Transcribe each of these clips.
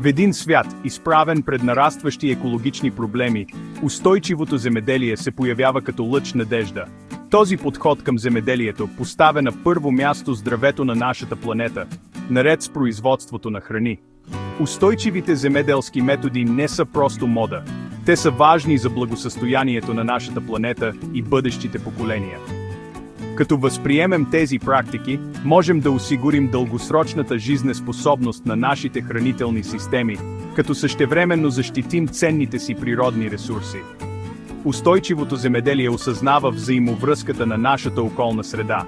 В един свят, изправен пред нарастващи екологични проблеми, устойчивото земеделие се появява като лъч надежда. Този подход към земеделието поставя на първо място здравето на нашата планета, наред с производството на храни. Устойчивите земеделски методи не са просто мода. Те са важни за благосъстоянието на нашата планета и бъдещите поколения. Като възприемем тези практики, можем да осигурим дългосрочната жизнеспособност на нашите хранителни системи, като същевременно защитим ценните си природни ресурси. Устойчивото земеделие осъзнава взаимовръзката на нашата околна среда.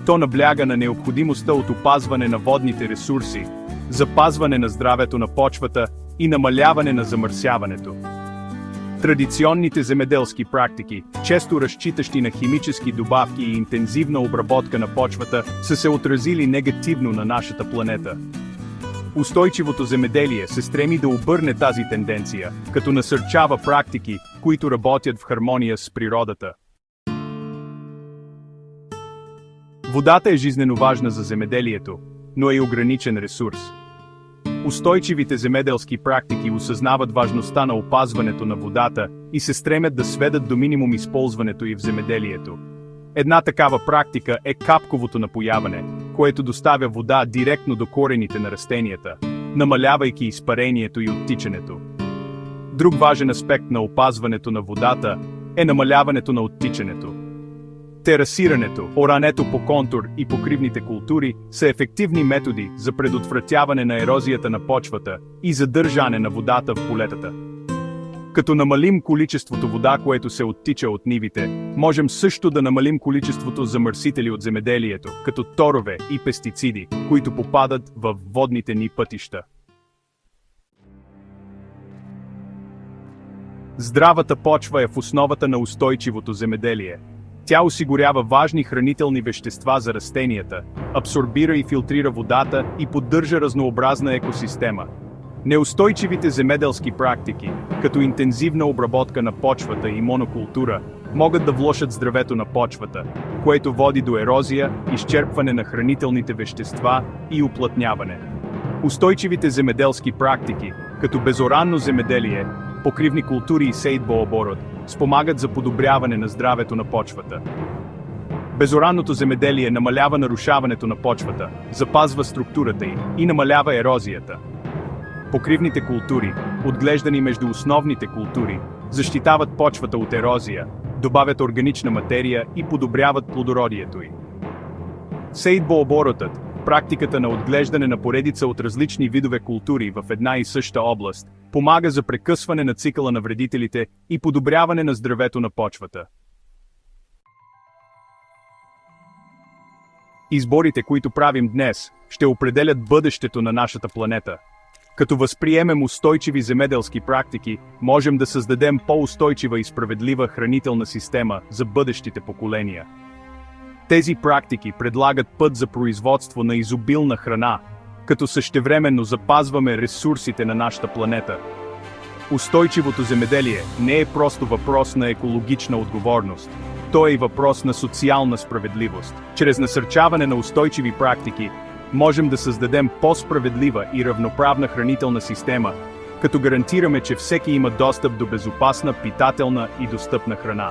То набляга на необходимостта от опазване на водните ресурси, запазване на здравето на почвата и намаляване на замърсяването. Традиционните земеделски практики, често разчитащи на химически добавки и интензивна обработка на почвата, са се отразили негативно на нашата планета. Устойчивото земеделие се стреми да обърне тази тенденция, като насърчава практики, които работят в хармония с природата. Водата е жизнено важна за земеделието, но е и ограничен ресурс. Устойчивите земеделски практики осъзнават важността на опазването на водата и се стремят да сведат до минимум използването й в земеделието. Една такава практика е капковото напояване, което доставя вода директно до корените на растенията, намалявайки изпарението и оттичането. Друг важен аспект на опазването на водата е намаляването на оттичането. Терасирането, орането по контур и покривните култури са ефективни методи за предотвратяване на ерозията на почвата и задържане на водата в полетата. Като намалим количеството вода, което се оттича от нивите, можем също да намалим количеството замърсители от земеделието, като торове и пестициди, които попадат във водните ни пътища. Здравата почва е в основата на устойчивото земеделие. Тя осигурява важни хранителни вещества за растенията, абсорбира и филтрира водата и поддържа разнообразна екосистема. Неустойчивите земеделски практики, като интензивна обработка на почвата и монокултура, могат да влошат здравето на почвата, което води до ерозия, изчерпване на хранителните вещества и уплътняване. Устойчивите земеделски практики, като безоранно земеделие, покривни култури и сейдбооборот, спомагат за подобряване на здравето на почвата. Безоранното земеделие намалява нарушаването на почвата, запазва структурата й и намалява ерозията. Покривните култури, отглеждани между основните култури, защитават почвата от ерозия, добавят органична материя и подобряват плодородието й. Сейдбооборотът, практиката на отглеждане на поредица от различни видове култури в една и съща област, помага за прекъсване на цикъла на вредителите и подобряване на здравето на почвата. Изборите, които правим днес, ще определят бъдещето на нашата планета. Като възприемем устойчиви земеделски практики, можем да създадем по-устойчива и справедлива хранителна система за бъдещите поколения. Тези практики предлагат път за производство на изобилна храна, като същевременно запазваме ресурсите на нашата планета. Устойчивото земеделие не е просто въпрос на екологична отговорност. То е и въпрос на социална справедливост. Чрез насърчаване на устойчиви практики, можем да създадем по-справедлива и равноправна хранителна система, като гарантираме, че всеки има достъп до безопасна, питателна и достъпна храна.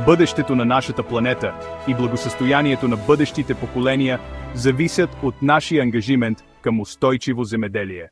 Бъдещето на нашата планета и благосъстоянието на бъдещите поколения зависят от нашия ангажимент към устойчиво земеделие.